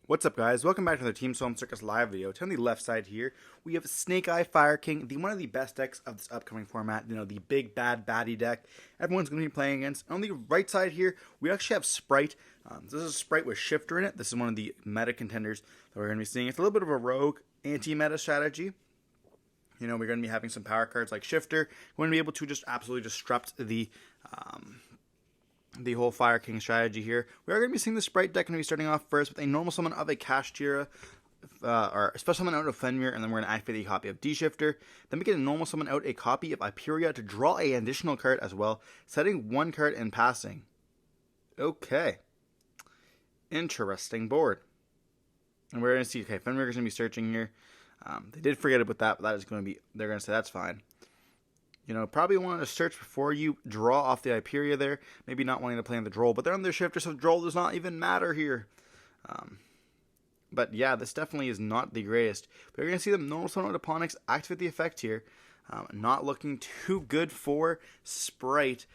What's up, guys? Welcome back to the Team Solemn Circus live video. On the left side here, we have Snake Eye Fire King, one of the best decks of this upcoming format. You know, the big bad baddie deck everyone's going to be playing against. On the right side here, we actually have Spright. This is a Spright with Shifter in it. This is one of the meta contenders that we're going to be seeing. It's a little bit of a rogue anti-meta strategy. You know, we're going to be having some power cards like Shifter. We're going to be able to just absolutely disrupt the whole Fire King strategy here. We are going to be seeing the Sprite deck going to be starting off first with a normal summon of a Kashtira, or a special summon out of Fenrir, and then we're going to activate a copy of D-Shifter. Then we get a normal summon out a copy of Hyperia to draw an additional card as well, setting one card and passing. Okay. Interesting board. And we're going to see, okay, Fenrir is going to be searching here. They did forget about that, but that is going to be, they're going to say that's fine. You know, probably want to search before you draw off the Hyperia there. Maybe not wanting to play on the Droll, but they're on their Shifter, so Droll does not even matter here. But yeah, this definitely is not the greatest. But you're going to see them normal summon out Onyx, activate the effect here. Not looking too good for Sprite.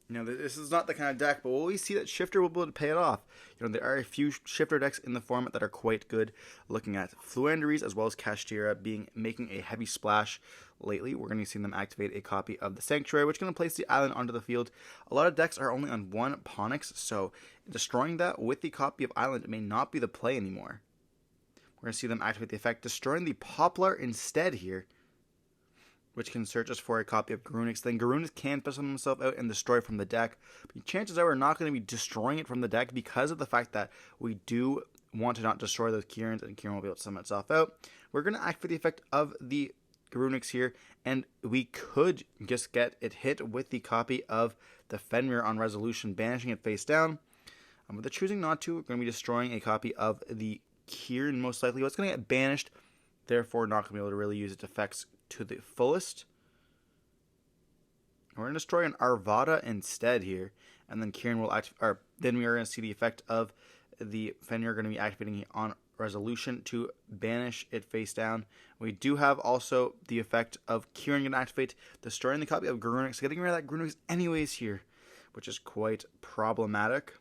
You know, this is not the kind of deck, but we'll always see that Shifter will be able to pay it off. You know, there are a few Shifter decks in the format that are quite good. Looking at Fluanderies as well as Kashtira making a heavy splash lately. We're going to see them activate a copy of the Sanctuary, which is going to place the island onto the field. A lot of decks are only on one Onyx, so destroying that with the copy of island may not be the play anymore. We're going to see them activate the effect, destroying the Poplar instead here, which can search us for a copy of Garunix. Then Garunix can push himself out and destroy from the deck. But chances are we're not going to be destroying it from the deck because of the fact that we do want to not destroy those Kiryans, and Kiryan will be able to summon itself out. We're going to activate the effect of the Garunix here, and we could just get it hit with the copy of the Fenrir on resolution, banishing it face down. But they're choosing not to. We're going to be destroying a copy of the Kiryan most likely. It's going to get banished, therefore not going to be able to really use its effects to the fullest. We're going to destroy an Arvada instead here, and then Kiryan will then we are going to see the effect of the Fenrir going to be activating on resolution to banish it face down. We do have also the effect of Kiryan going to activate, destroying the copy of Garunix, getting rid of that Garunix anyways here, which is quite problematic.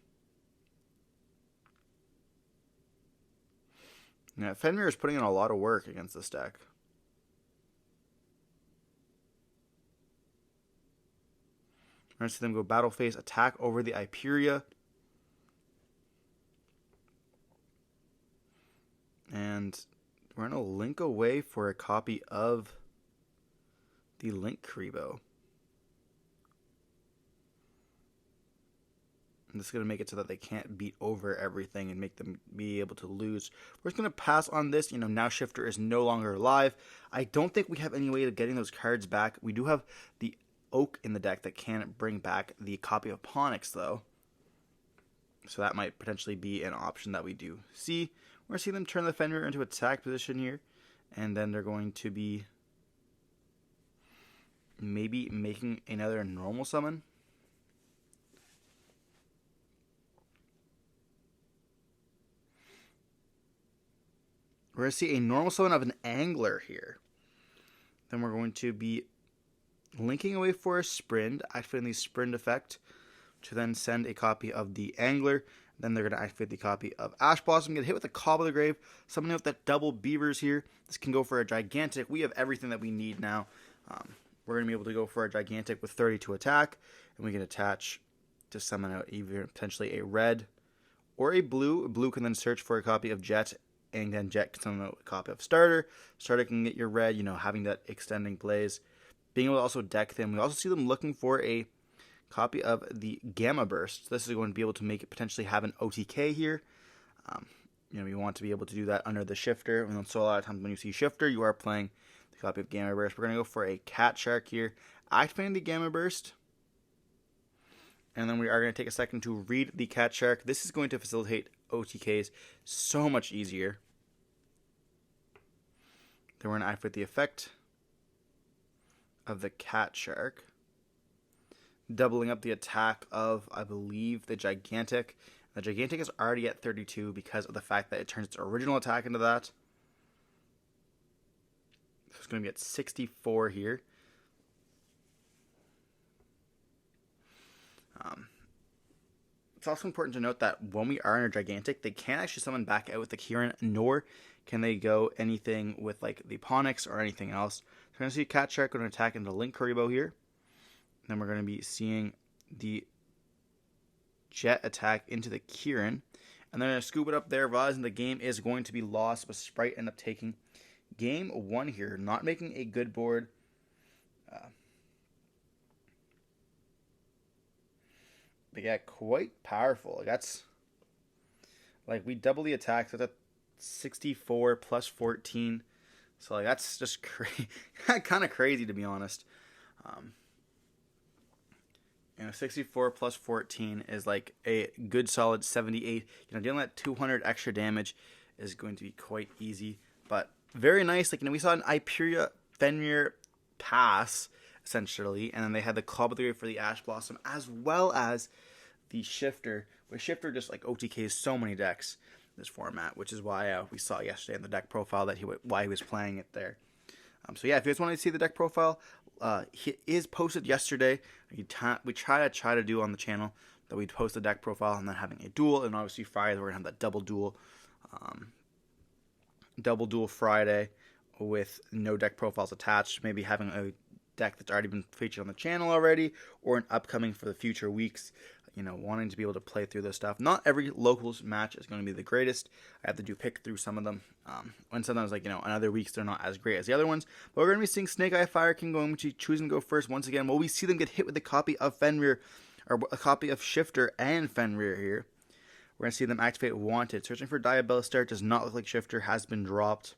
Now, Fenrir is putting in a lot of work against this deck. We're going to see them go battle phase, attack over the Hyperia. And we're going to link away for a copy of the Link Kribo. And this is going to make it so that they can't beat over everything and make them be able to lose. We're just going to pass on this. You know, now Shifter is no longer alive. I don't think we have any way of getting those cards back. We do have the Oak in the deck that can bring back the copy of Onyx, though. So that might potentially be an option that we do see. We're going to see them turn the Fenrir into attack position here. And then they're going to be maybe making another normal summon. We're going to see a normal summon of an Angler here. Then we're going to be linking away for a Sprint, activating the Sprint effect to then send a copy of the Angler. Then they're going to activate the copy of Ash Blossom, get hit with the Cobble of the Grave, summoning out that double Beavers here. This can go for a Gigantic. We have everything that we need now. We're going to be able to go for a Gigantic with 30 to attack, and we can attach to summon out either potentially a red or a blue. Blue can then search for a copy of Jet, and then Jet can summon out a copy of Starter. Starter can get your red, you know, having that extending plays. Being able to also deck them. We also see them looking for a copy of the Gamma Burst. This is going to be able to make it potentially have an OTK here. You know, you want to be able to do that under the Shifter. And so a lot of times when you see Shifter, you are playing the copy of Gamma Burst. We're going to go for a Cat Shark here. Activating the Gamma Burst. And then we are going to take a second to read the Cat Shark. This is going to facilitate OTKs so much easier. Then we're going to activate the effect of the Cat Shark, doubling up the attack of, I believe, the Gigantic. The Gigantic is already at 32 because of the fact that it turns its original attack into that. So it's going to be at 64 here. also important to note that when we are in a gigantic, they can't actually summon back out with the Kieran, nor can they go anything with like the Ponix or anything else. So we're going to see Cat Shark going to attack into Link Kuriboh here. Then we're going to be seeing the Jet attack into the Kieran. And then scoop it up there, realizing the game is going to be lost, but Spright end up taking game 1 here, not making a good board. But yeah, quite powerful. Like that's like we double the attack. So that's 64 plus 14. So like that's just kind of crazy to be honest. 64 plus 14 is like a good solid 78. Dealing that 200 extra damage is going to be quite easy, but very nice. Like we saw an Iperia Fenrir pass essentially, and then they had the Club Theory for the Ash Blossom as well as the Shifter. Where Shifter just like OTKs so many decks in this format, which is why we saw yesterday in the deck profile that why he was playing it there. So yeah, if you guys want to see the deck profile, he is posted yesterday. We try to do on the channel that we post the deck profile and then having a duel, and obviously Friday we're gonna have that double duel Friday with no deck profiles attached. Maybe having a deck that's already been featured on the channel already, or an upcoming for the future weeks. Wanting to be able to play through this stuff. Not every locals match is going to be the greatest. I have to pick through some of them. And sometimes, in other weeks, they're not as great as the other ones. But we're going to be seeing Snake Eye Fire King going to choosing to go first once again. Will we see them get hit with a copy of Fenrir, or a copy of Shifter and Fenrir here? We're going to see them activate Wanted. Searching for Diabellstar. Does not look like Shifter has been dropped.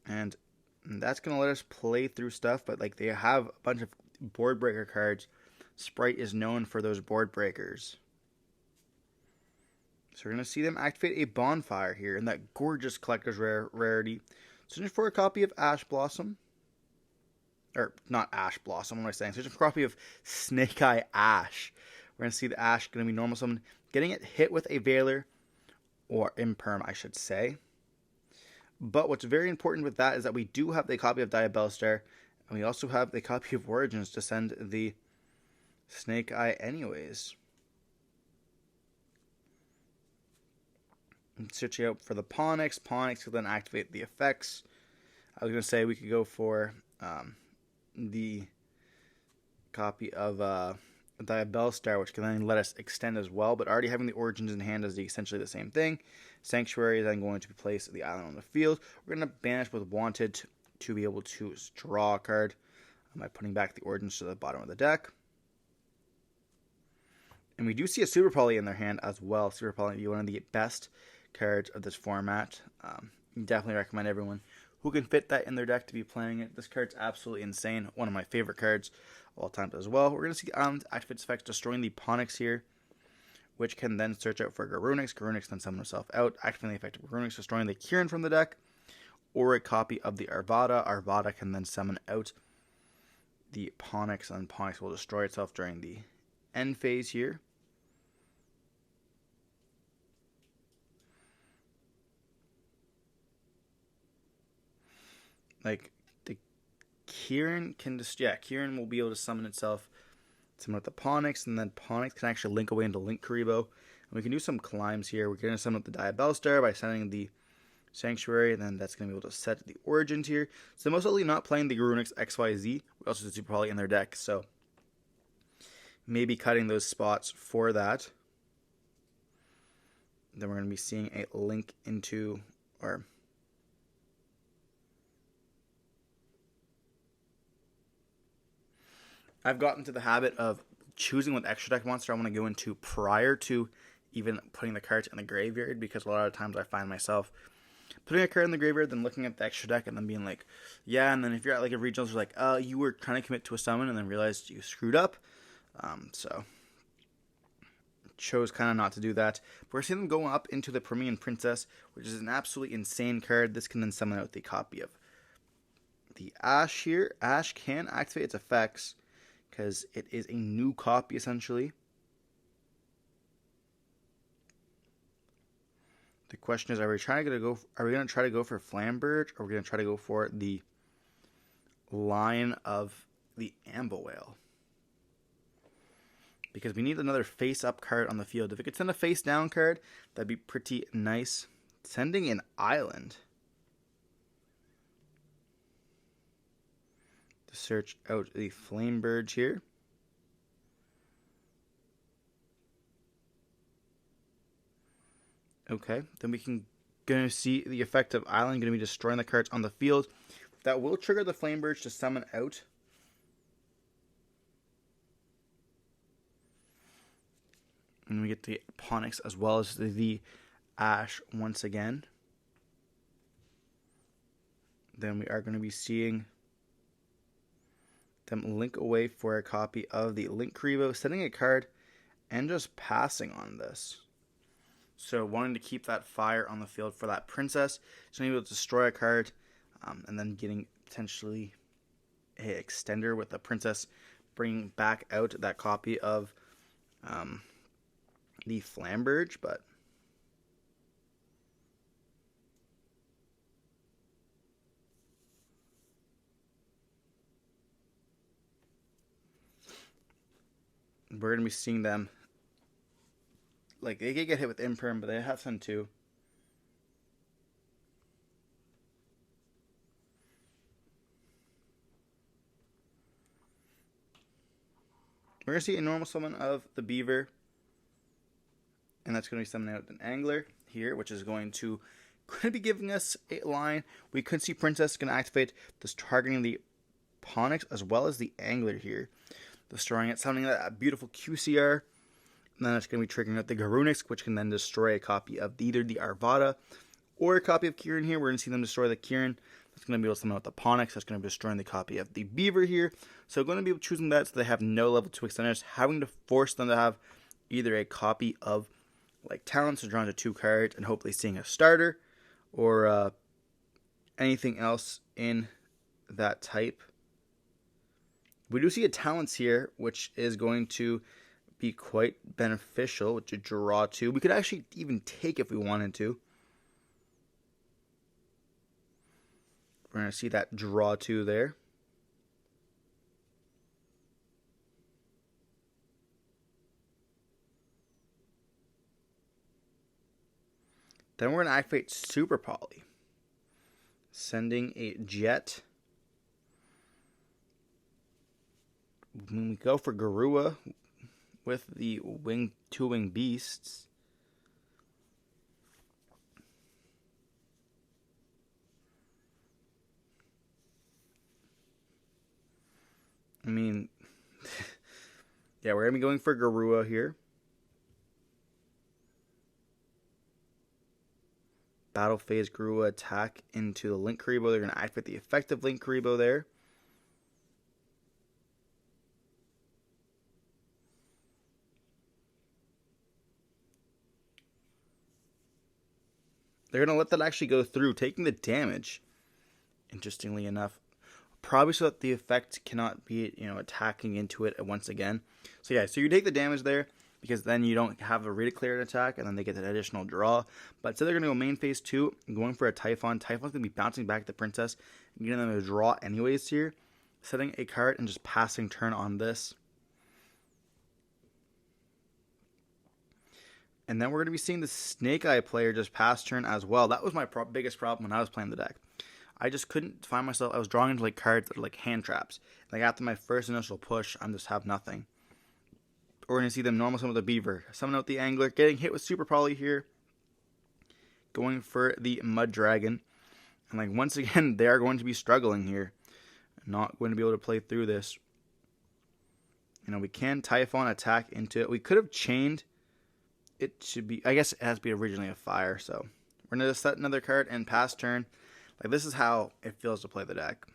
And that's going to let us play through stuff, but they have a bunch of board breaker cards. Spright is known for those board breakers. So we're going to see them activate a Bonfire here in that gorgeous collector's rarity. Searching for a copy of Ash Blossom. Or, not Ash Blossom, what am I saying? Searching for a copy of Snake Eye Ash. We're going to see the Ash going to be normal summon. Getting it hit with a Veiler, or Imperm, I should say. But what's very important with that is that we do have the copy of Diabellstar, and we also have the copy of Origins to send the Snake Eye anyways. And searching out for the Ponix. Ponix will then activate the effects. I was going to say we could go for the copy of Diabellstar, which can then let us extend as well, but already having the Origins in hand is essentially the same thing. Sanctuary is then going to be placed at the island on the field. We're going to banish with Wanted to be able to draw a card by putting back the Origins to the bottom of the deck. And we do see a Super Poly in their hand as well. Super Poly will be one of the best cards of this format. Definitely recommend everyone who can fit that in their deck to be playing it. This card's absolutely insane. One of my favorite cards of all time as well. We're going to see activate its effects, destroying the Ponix here, which can then search out for Garunix. Garunix then summon herself out, activating the effect of Garunix, destroying the Kieran from the deck, or a copy of the Arvada. Arvada can then summon out the Ponix, and Ponix will destroy itself during the end phase here. The Kieran can Kieran will be able to summon itself, summon with the Ponix, and then Ponix can actually link away into Link Kuriboh. And we can do some climbs here. We're going to summon up the Diabellstar by sending the Sanctuary, and then that's going to be able to set the Origins here. So most likely not playing the Garunix XYZ. We also have Super Poly in their deck, so maybe cutting those spots for that. Then we're going to be seeing a link into, or I've gotten into the habit of choosing what extra deck monster I want to go into prior to even putting the cards in the graveyard, because a lot of times I find myself putting a card in the graveyard, then looking at the extra deck, and then being like, yeah, and then if you're at like a regionals, you're like, you were trying to commit to a summon, and then realized you screwed up. So chose kind of not to do that. But we're seeing them go up into the Promethean Princess, which is an absolutely insane card. This can then summon out the copy of the Ash here. Ash can activate its effects, because it is a new copy, essentially. The question is, are we going to try to go for Flamberge, or are we going to try to go for the line of the Amble Whale? because we need another face-up card on the field. If it could send a face-down card, that'd be pretty nice. Sending an island to search out the Flame Bird here. Okay, then we can gonna see the effect of island gonna be destroying the cards on the field. That will trigger the Flame Bird to summon out. And we get the Onyx as well as the Ash once again. Then we are going to be seeing them link away for a copy of the Linkuriboh, setting a card and just passing on this. So wanting to keep that fire on the field for that princess. So maybe able to destroy a card and then getting potentially an extender with the princess, bringing back out that copy of the Flamberge, but we're going to be seeing them, like, they can get hit with Imperm, but they have some too. We're going to see a normal summon of the Beaver, and that's going to be summoning out an Angler here, which is going to be giving us a line. We could see Princess going to activate this, targeting the Onyx as well as the Angler here, destroying it, summoning that beautiful QCR. And then it's going to be triggering out the Garunix, which can then destroy a copy of either the Arvada or a copy of Kieran here. We're going to see them destroy the Kieran. That's going to be able to summon out the Onyx. That's going to be destroying the copy of the Beaver here. So going to be choosing that so they have no level 2 extenders, having to force them to have either a copy of like Talents, so drawn to 2 cards, and hopefully seeing a starter or anything else in that type. We do see a Talents here, which is going to be quite beneficial to draw 2. We could actually even take if we wanted to. We're going to see that draw 2 there. Then we're going to activate Super Poly, sending a Jet. When we go for Garua with the two-wing beasts, I mean, yeah, we're going to be going for Garua here. Battle phase Garua attack into the Linkuriboh. They're going to activate the effective Linkuriboh there. They're going to let that actually go through, taking the damage, interestingly enough. Probably so that the effect cannot be, attacking into it once again. So yeah, so you take the damage there, because then you don't have a redeclared attack, and then they get an additional draw. But so they're going to go main phase 2, going for a Typhon. Typhon's going to be bouncing back the Princess, and getting them to draw anyways here. Setting a card and just passing turn on this. And then we're going to be seeing the Snake Eye player just pass turn as well. That was my biggest problem when I was playing the deck. I just couldn't find myself. I was drawing into cards that are like hand traps. Like after my first initial push, I just have nothing. We're going to see them normal summon the Beaver, summon out the Angler, getting hit with Super Poly here, going for the Mud Dragon. And once again, they are going to be struggling here. Not going to be able to play through this. We can Typhon attack into it. We could have chained. It should be, I guess it has to be originally a fire, so we're going to set another card and pass turn. This is how it feels to play the deck.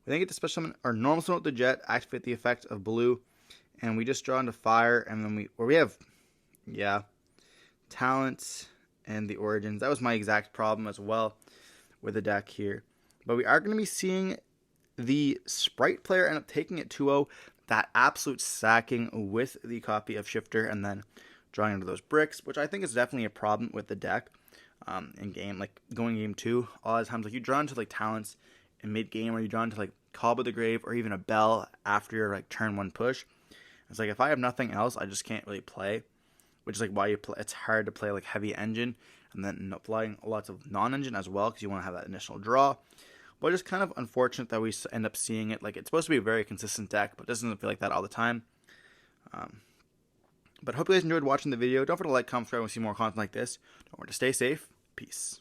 We then get to special summon or normal summon with the Jet, activate the effect of blue, and we just draw into fire, and then we have, Talents and the Origins. That was my exact problem as well with the deck here. But we are going to be seeing the Spright player end up taking it 2-0, that absolute sacking with the copy of Shifter, and then drawing into those bricks, which I think is definitely a problem with the deck in game, going game 2. A lot of times, you draw into Talents in mid game, or you draw into Call by the Grave, or even a Bell after your turn 1 push. It's like if I have nothing else, I just can't really play, which is like why you play. It's hard to play like heavy engine and then playing lots of non-engine as well because you want to have that initial draw. But it's kind of unfortunate that we end up seeing it. Like it's supposed to be a very consistent deck, but it doesn't feel like that all the time. But hope you guys enjoyed watching the video. Don't forget to like, comment, subscribe, and see more content like this. Don't forget to stay safe. Peace.